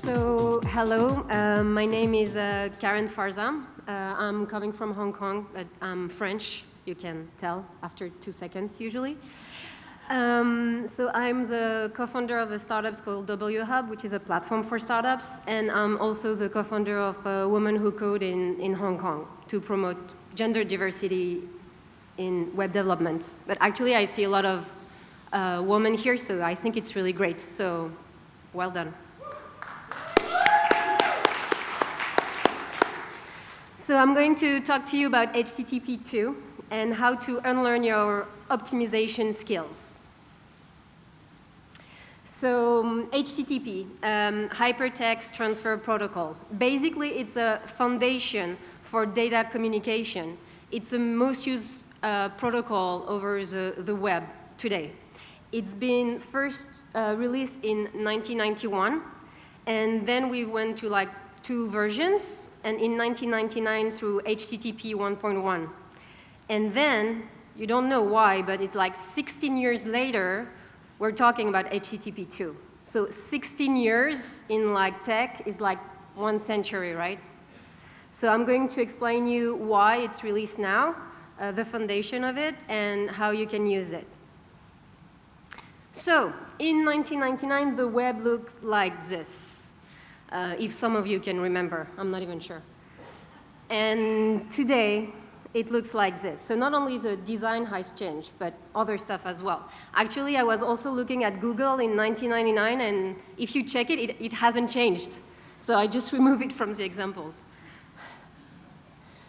So, hello, my name is Karen Farzam. I'm coming from Hong Kong, but I'm French, you can tell after 2 seconds usually. So I'm the co-founder of a startup called WHub, which is a platform for startups, and I'm also the co-founder of Women Who Code in Hong Kong to promote gender diversity in web development. But actually I see a lot of women here, so I think it's really great, so well done. So I'm going to talk to you about HTTP2 and how to unlearn your optimization skills. So HTTP, HyperText Transfer Protocol. Basically, it's a foundation for data communication. It's the most used protocol over the web today. It's been first released in 1991, and then we went to like 2 versions, and in 1999 through HTTP 1.1. And then, you don't know why, but it's like 16 years later, we're talking about HTTP 2. So 16 years in like tech is like 1 century, right? So I'm going to explain you why it's released now, the foundation of it, and how you can use it. So in 1999, the web looked like this. If some of you can remember, I'm not even sure. And today, it looks like this. So not only the design has changed, but other stuff as well. Actually, I was also looking at Google in 1999, and if you check it, it hasn't changed. So I just remove it from the examples.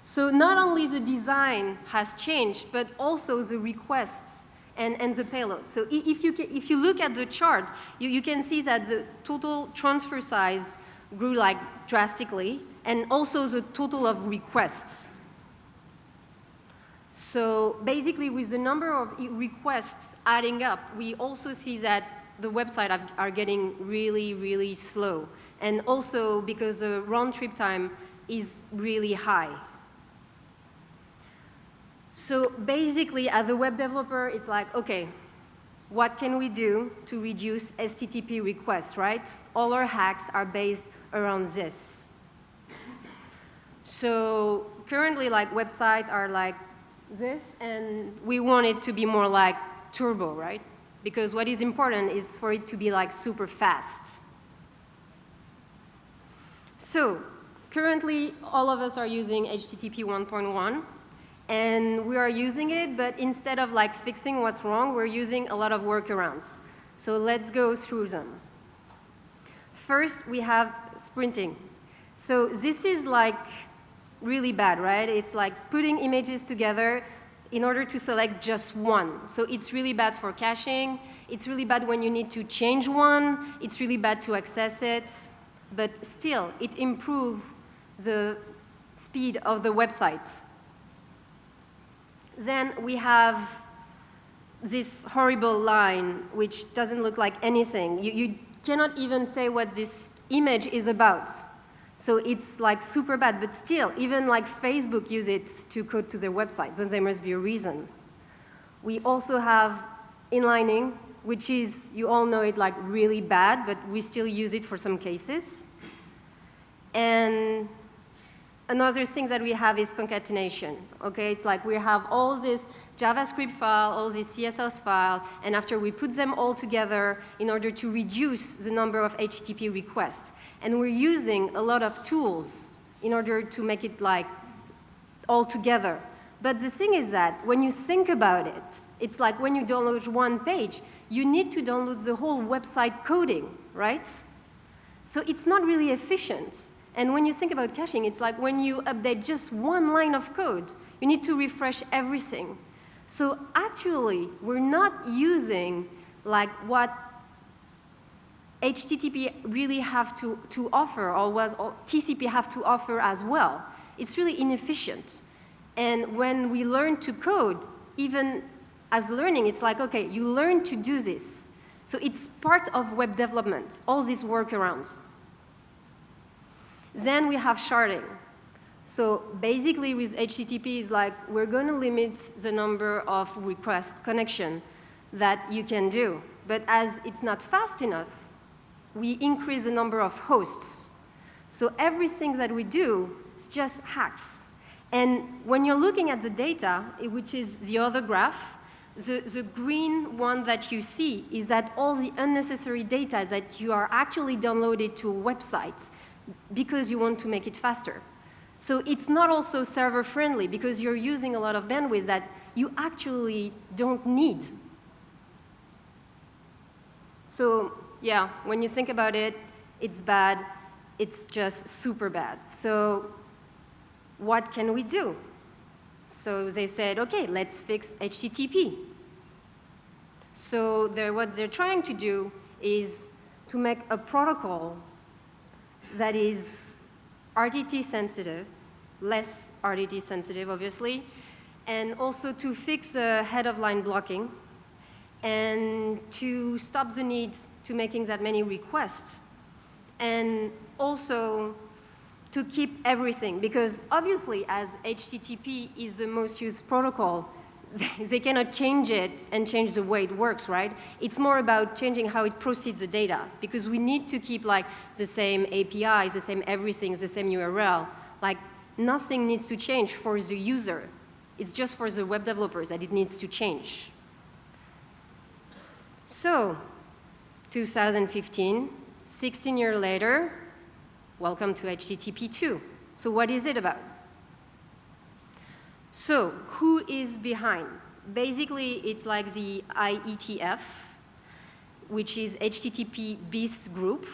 So not only the design has changed, but also the requests and the payload. So if you look at the chart, you can see that the total transfer size grew like drastically, and also the total of requests. So basically, with the number of requests adding up, we also see that the websites are getting really, really slow. And also because the round trip time is really high. So basically, as a web developer, it's like, okay, what can we do to reduce HTTP requests, right? All our hacks are based around this. So currently, like, websites are like this, and we want it to be more like turbo, right? Because what is important is for it to be like super fast. So currently, all of us are using HTTP 1.1. And we are using it, but instead of like fixing what's wrong, we're using a lot of workarounds. So let's go through them. First, we have Spriting. So this is like really bad, right? It's like putting images together in order to select just one. So it's really bad for caching. It's really bad when you need to change one. It's really bad to access it. But still, it improves the speed of the website. Then we have this horrible line, which doesn't look like anything. You cannot even say what this image is about. So it's like super bad, but still, even like Facebook use it to code to their website, so there must be a reason. We also have inlining, which is, you all know it, like really bad, but we still use it for some cases. And another thing that we have is concatenation. Okay, it's like we have all this JavaScript file, all this CSS file, and after we put them all together in order to reduce the number of HTTP requests. And we're using a lot of tools in order to make it like all together. But the thing is that when you think about it, it's like when you download one page, you need to download the whole website coding, right? So it's not really efficient. And when you think about caching, it's like when you update just one line of code, you need to refresh everything. So actually, we're not using like what HTTP really have to offer, or TCP have to offer as well. It's really inefficient. And when we learn to code, even as learning, it's like, okay, you learn to do this. So it's part of web development, all these workarounds. Then we have sharding. So basically with HTTP, it's like we're going to limit the number of request connection that you can do. But as it's not fast enough, we increase the number of hosts. So everything that we do is just hacks. And when you're looking at the data, which is the other graph, the green one that you see is that all the unnecessary data that you are actually downloaded to a website because you want to make it faster. So it's not also server friendly because you're using a lot of bandwidth that you actually don't need. So yeah, when you think about it, it's bad. It's just super bad. So what can we do? So they said, OK, let's fix HTTP. So what they're trying to do is to make a protocol that is RTT sensitive, less RTT sensitive, obviously, and also to fix the head-of-line blocking, and to stop the need to making that many requests, and also to keep everything, because obviously, as HTTP is the most used protocol, they cannot change it and change the way it works, right? It's more about changing how it proceeds the data, because we need to keep like the same API, the same everything, the same URL. Like nothing needs to change for the user. It's just for the web developers that it needs to change. So, 2015, 16 years later, welcome to HTTP 2. So what is it about? So who is behind? Basically, it's like the IETF, which is HTTP Beast group.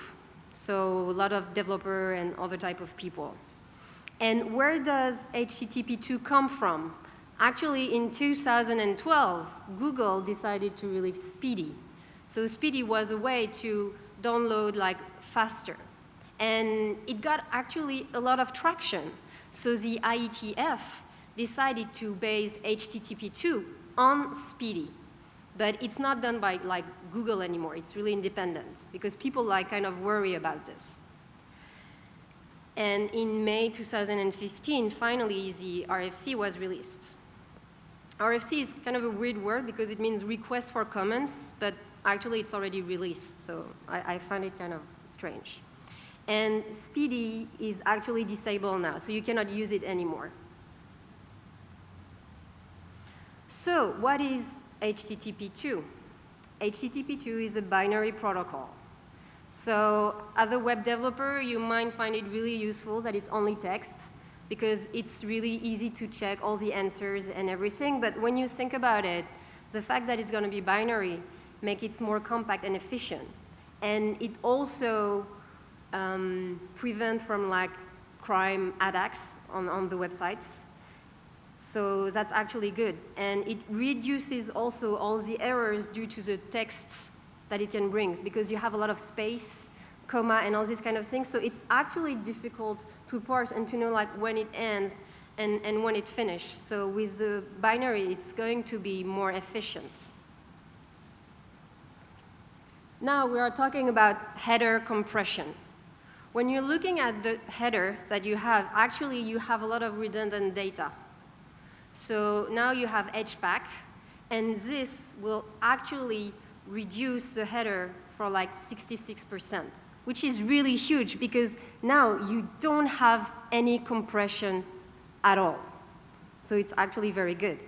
So a lot of developer and other type of people. And where does HTTP 2 come from? Actually, in 2012, Google decided to release Speedy. So Speedy was a way to download like faster. And it got actually a lot of traction. So the IETF decided to base HTTP 2 on Speedy. But it's not done by like Google anymore. It's really independent because people like kind of worry about this. And in May 2015, finally, the RFC was released. RFC is kind of a weird word because it means request for comments, but actually it's already released. So I find it kind of strange. And Speedy is actually disabled now, so you cannot use it anymore. So what is HTTP 2? HTTP 2 is a binary protocol. So as a web developer, you might find it really useful that it's only text, because it's really easy to check all the answers and everything. But when you think about it, the fact that it's going to be binary makes it more compact and efficient. And it also prevent from like crime attacks on the websites. So that's actually good. And it reduces also all the errors due to the text that it can bring, because you have a lot of space, comma, and all these kind of things. So it's actually difficult to parse and to know like when it ends and when it finishes. So with the binary, it's going to be more efficient. Now we are talking about header compression. When you're looking at the header that you have, actually you have a lot of redundant data. So now you have HPAC, and this will actually reduce the header for like 66%, which is really huge because now you don't have any compression at all. So it's actually very good.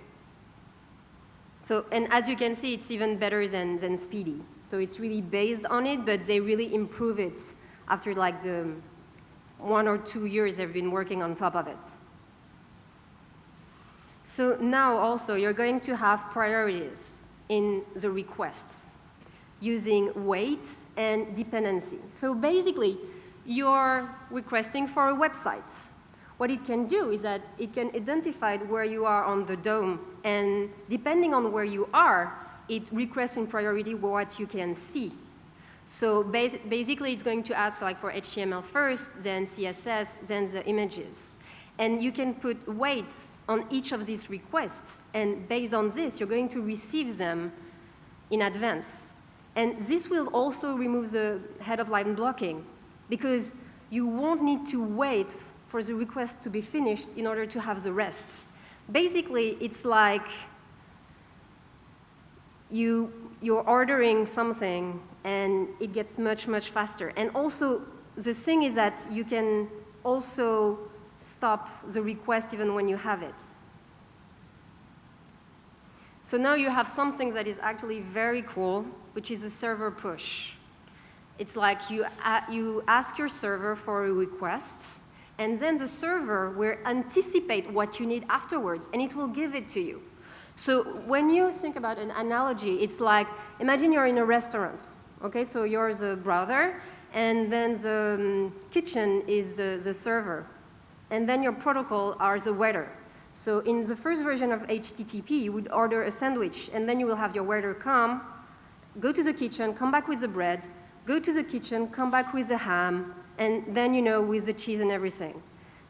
So, and as you can see, it's even better than Speedy. So it's really based on it, but they really improve it after like the 1 or 2 years they've been working on top of it. So now also you're going to have priorities in the requests using wait and dependency. So basically, you're requesting for a website. What it can do is that it can identify where you are on the DOM, and depending on where you are, it requests in priority what you can see. So basically, it's going to ask like for HTML first, then CSS, then the images. And you can put weights on each of these requests, and based on this, you're going to receive them in advance. And this will also remove the head-of-line blocking, because you won't need to wait for the request to be finished in order to have the rest. Basically, it's like you're ordering something and it gets much, much faster. And also, the thing is that you can also stop the request even when you have it. So now you have something that is actually very cool, which is a server push. It's like you ask your server for a request, and then the server will anticipate what you need afterwards, and it will give it to you. So when you think about an analogy, it's like, imagine you're in a restaurant. Okay, so you're the brother, and then the kitchen is the server. And then your protocol are the waiter. So in the first version of HTTP, you would order a sandwich, and then you will have your waiter come, go to the kitchen, come back with the bread, go to the kitchen, come back with the ham, and then, with the cheese and everything.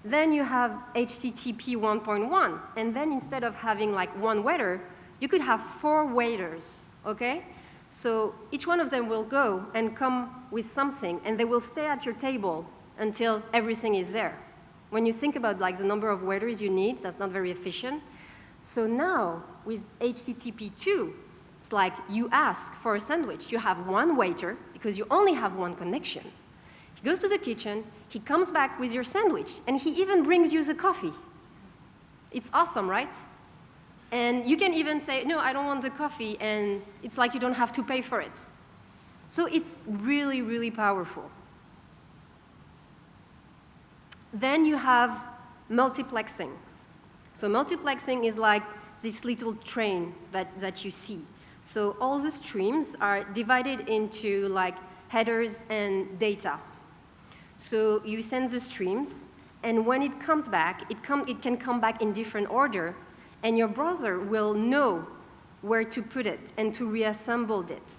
Then you have HTTP 1.1, and then instead of having like one waiter, you could have 4 waiters, okay? So each one of them will go and come with something, and they will stay at your table until everything is there. When you think about like the number of waiters you need, that's not very efficient. So now with HTTP 2, it's like you ask for a sandwich. You have one waiter because you only have one connection. He goes to the kitchen, he comes back with your sandwich, and he even brings you the coffee. It's awesome, right? And you can even say, no, I don't want the coffee, and it's like you don't have to pay for it. So it's really, really powerful. Then you have multiplexing. So multiplexing is like this little train that you see. So all the streams are divided into like headers and data. So you send the streams, and when it comes back, it can come back in different order, and your browser will know where to put it and to reassemble it.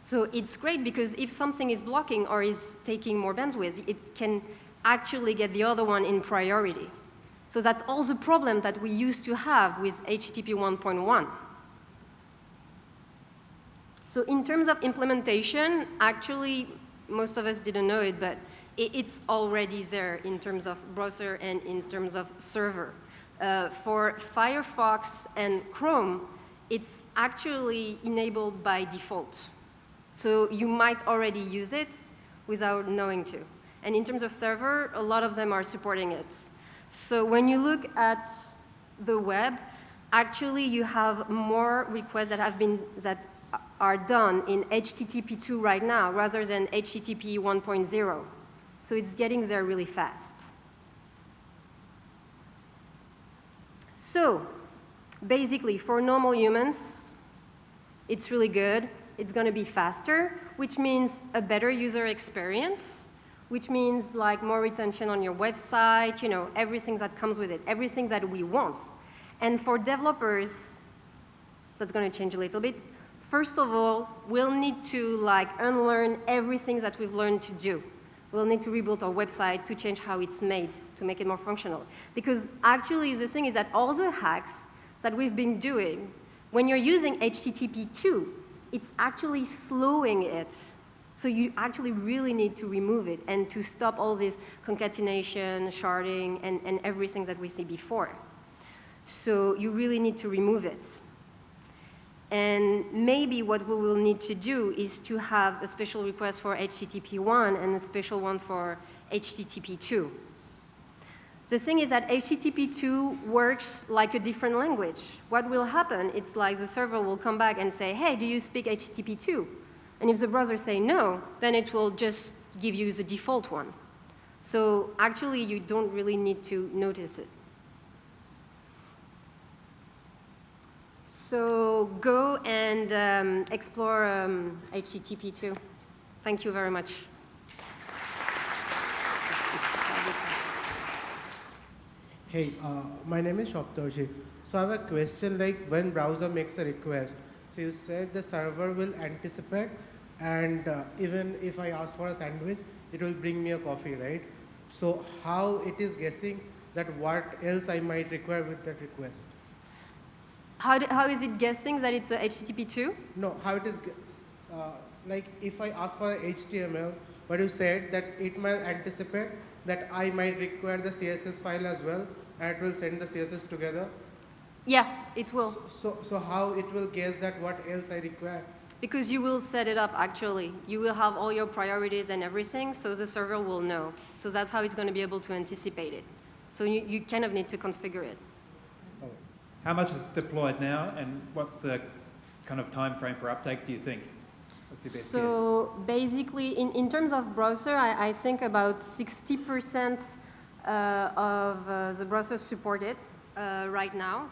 So it's great because if something is blocking or is taking more bandwidth, it can actually get the other one in priority. So that's all the problem that we used to have with HTTP 1.1. So in terms of implementation, actually, most of us didn't know it, but it's already there in terms of browser and in terms of server. For Firefox and Chrome, it's actually enabled by default. So you might already use it without knowing to. And in terms of server, a lot of them are supporting it. So when you look at the web, actually you have more requests that are done in HTTP 2 right now rather than HTTP 1.0. So it's getting there really fast. So basically, for normal humans, it's really good. It's going to be faster, which means a better user experience, which means like more retention on your website, everything that comes with it, everything that we want. And for developers, that's going to change a little bit. First of all, we'll need to like unlearn everything that we've learned to do. We'll need to rebuild our website to change how it's made, to make it more functional. Because actually, the thing is that all the hacks that we've been doing, when you're using HTTP 2, it's actually slowing it. So you actually really need to remove it and to stop all this concatenation, sharding, and everything that we see before. So you really need to remove it. And maybe what we will need to do is to have a special request for HTTP 1 and a special one for HTTP 2. The thing is that HTTP 2 works like a different language. What will happen, it's like the server will come back and say, hey, do you speak HTTP 2? And if the browser say no, then it will just give you the default one. So actually, you don't really need to notice it. So go and explore HTTP 2. Thank you very much. Hey, my name is Shoptoshi. So I have a question like when browser makes a request, so you said the server will anticipate, and even if I ask for a sandwich, it will bring me a coffee, right? So how it is guessing that what else I might require with that request? How is it guessing that it's a HTTP 2? No, how it is, like if I ask for HTML, but you said that it might anticipate that I might require the CSS file as well, and it will send the CSS together? Yeah, it will. So how it will guess that what else I require? Because you will set it up actually. You will have all your priorities and everything, so the server will know. So that's how it's going to be able to anticipate it. So you kind of need to configure it. How much is deployed now, and what's the kind of time frame for uptake, do you think? What's your best So basically, in terms of browser, I think about 60% of the browsers support it right now.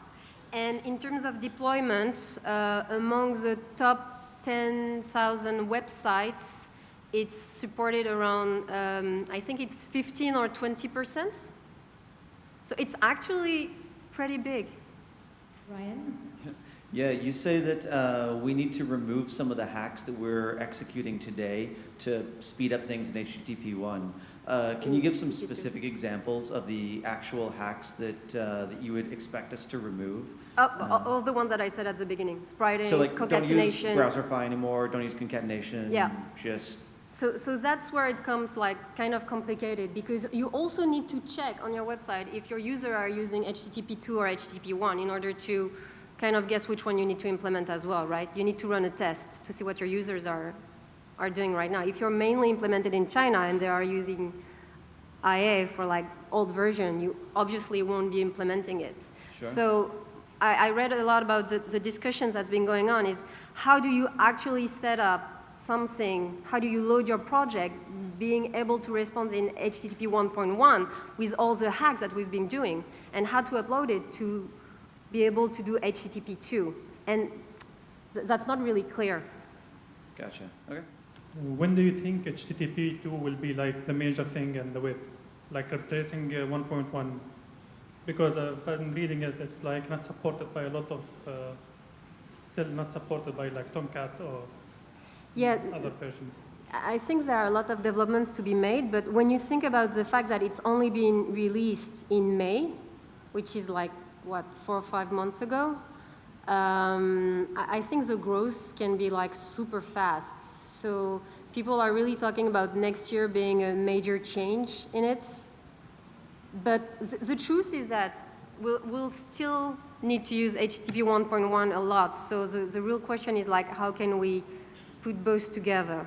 And in terms of deployment, among the top 10,000 websites, it's supported around, I think it's 15 or 20%. So it's actually pretty big. Ryan? Yeah, you say that we need to remove some of the hacks that we're executing today to speed up things in HTTP 1. Can you give some specific examples of the actual hacks that you would expect us to remove? All the ones that I said at the beginning, Spriting, So like, Concatenation. don't use browserify anymore, don't use Concatenation, Yeah. just... So that's where it comes like kind of complicated, because you also need to check on your website if your users are using HTTP 2 or HTTP 1 in order to kind of guess which one you need to implement as well, right? You need to run a test to see what your users are doing right now. If you're mainly implemented in China and they are using IA for like old version, you obviously won't be implementing it. Sure. So I read a lot about the discussions that's been going on is how do you actually set up something, how do you load your project being able to respond in HTTP 1.1 with all the hacks that we've been doing, and how to upload it to be able to do HTTP 2. And that's not really clear. Gotcha, okay. When do you think HTTP 2 will be like the major thing in the web, like replacing 1.1? Because I'm reading it, it's like not supported by a lot of, still not supported by like Tomcat or other versions. I think there are a lot of developments to be made, but when you think about the fact that it's only been released in May, which is like, what, 4 or 5 months ago, I think the growth can be like super fast. So people are really talking about next year being a major change in it. But the truth is that we'll still need to use HTTP 1.1 a lot. So the real question is like, how can we put both together?